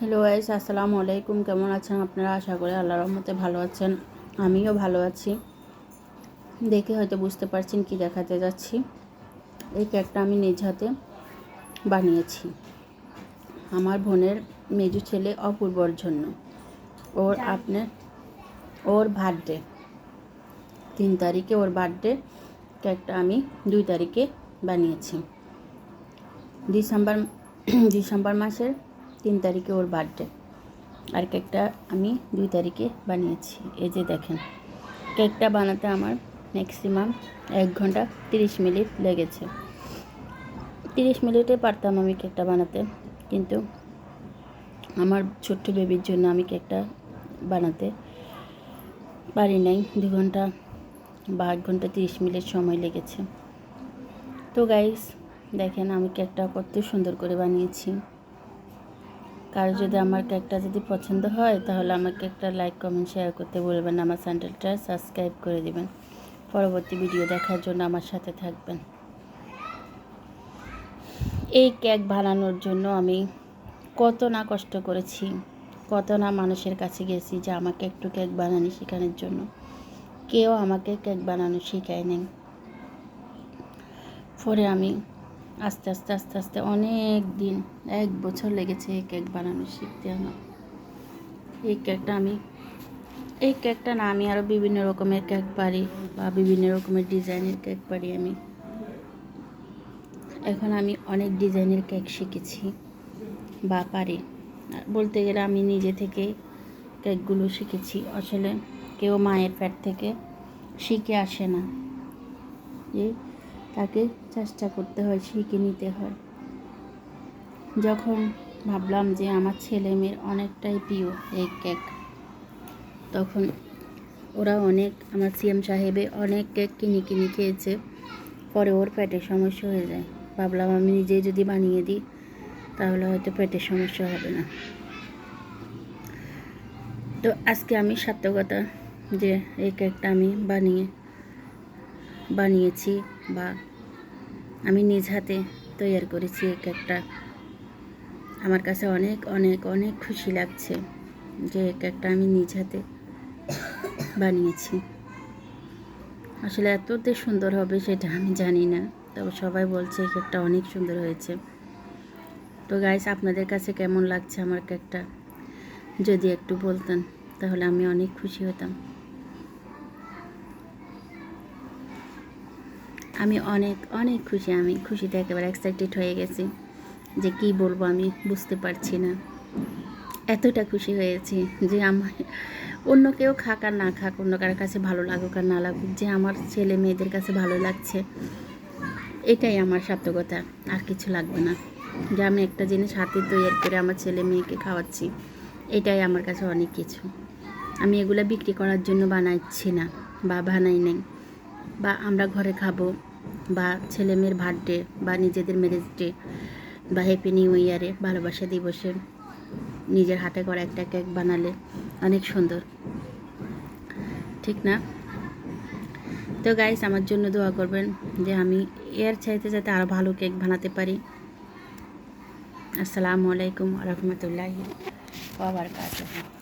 Hello guys, আসসালামু আলাইকুম। কেমন আছেন আপনারা? আশা করি আল্লাহর রহমতে ভালো আছেন। আমিও ভালো আছি। দেখে হয়তো বুঝতে পারছেন কি দেখাতে যাচ্ছি। এই কেকটা আমি নিজ হাতে বানিয়েছি আমার বোনের মেজো ছেলে অপূর্বর জন্য। ওর বার্থডে 3 তারিখে, ওর বার্থডে। কেকটা আমি 2 তারিখে বানিয়েছি। ডিসেম্বর মাসের 3 তারিখে ওর বার্থডে, আর কেকটা আমি 2 তারিখে বানিয়েছি। এই যে দেখেন, কেকটা বানাতে আমার ম্যাক্সিমাম 1 ঘন্টা 30 মিনিট লেগেছে। 30 মিনিটে পারতাম আমি কেকটা বানাতে, কিন্তু আমার ছোট্ট বেবির জন্য আমি কেকটা বানাতে পারি নাই। 2 ঘন্টা বা 1 ঘন্টা 30 মিনিট সময় লেগেছে। তো গাইস দেখেন, আমি কেকটা কত সুন্দর করে বানিয়েছি। কারো যদি আমার কেকটা যদি পছন্দ হয়, তাহলে আমার কেকটা লাইক, কমেন্ট, শেয়ার করতে বলবেন। আমার চ্যানেলটা সাবস্ক্রাইব করে দিবেন। পরবর্তী ভিডিও দেখার জন্য আমার সাথে থাকবেন। এই কেক বানানোর জন্য আমি কত না কষ্ট করেছি, কত না মানুষের কাছে গেছি যে আমাকে একটু কেক বানানো শেখানোর জন্য। কেউ আমাকে কেক বানানো শেখায় নেই। পরে আমি আস্তে আস্তে অনেক দিন, 1 বছর লেগেছে এই কেক বানানো শিখতে আমার। এই কেকটা না, আমি আরও বিভিন্ন রকমের কেক পারি, বা বিভিন্ন রকমের ডিজাইনের কেক পারি। এখন আমি অনেক ডিজাইনের কেক শিখেছি বা পারি। বলতে গেলে আমি নিজে থেকে কেকগুলো শিখেছি। আসলে কেউ মায়ের পেট থেকে শিখে আসে না, যে তাকে চেষ্টা করতে হয়, শিখে নিতে হয়। যখন ভাবলাম যে আমার ছেলে মেয়ের অনেকটাই প্রিয় এই কেক, তখন ওরা আমার সিএম সাহেবে অনেক কেক কিনে খেয়েছে। পরে ওর পেটের সমস্যা হয়ে যায়। ভাবলাম আমি নিজেই যদি বানিয়ে দিই, তাহলে হয়তো পেটের সমস্যা হবে না। তো আজকে আমি সার্থকতা যে এই কেকটা আমি বানিয়েছি, বা আমি নিজ হাতে তৈরি করেছি। এই কেকটা আমার কাছে অনেক অনেক অনেক খুশি লাগছে যে এই কেকটা আমি নিজ হাতে বানিয়েছি। আসলে এততে সুন্দর হবে সেটা আমি জানি না, তবে সবাই বলছে এই কেকটা অনেক সুন্দর হয়েছে। তো গাইস, আপনাদের কাছে কেমন লাগছে আমার কেকটা যদি একটু বলতেন, তাহলে আমি অনেক খুশি হতাম। আমি অনেক অনেক খুশি। আমি খুশিতে একেবারে এক্সাইটেড হয়ে গেছি, যে কি বলবো আমি বুঝতে পারছি না। এতটা খুশি হয়েছি যে আমার অন্য কেউ খাক আর না খাক, অন্য কারোর কাছে ভালো লাগুক আর না লাগুক, যে আমার ছেলে মেয়েদের কাছে ভালো লাগছে, এটাই আমার সার্থকতা। আর কিছু লাগবে না। যে আমি একটা জিনিস হাতে তৈরি করে আমার ছেলে মেয়েকে খাওয়াচ্ছি, এটাই আমার কাছে অনেক কিছু। আমি এগুলো বিক্রি করার জন্য বানাচ্ছি না, বা বানাই নাই, বা আমরা ঘরে খাবো, বা ছেলে মেয়ের বার্থডে, বা নিজেদের ম্যারেজ ডে, বা হ্যাপি নিউ ইয়ারে, ভালোবাসা দিবসে নিজের হাতে করা একটা কেক বানালে অনেক সুন্দর, ঠিক না? তো গাইস, আমার জন্য দোয়া করবেন যে আমি এর চাইতে যাতে আরও ভালো কেক বানাতে পারি। আসসালামু আলাইকুম ওয়া রাহমাতুল্লাহি ওয়া বারাকাতুহু।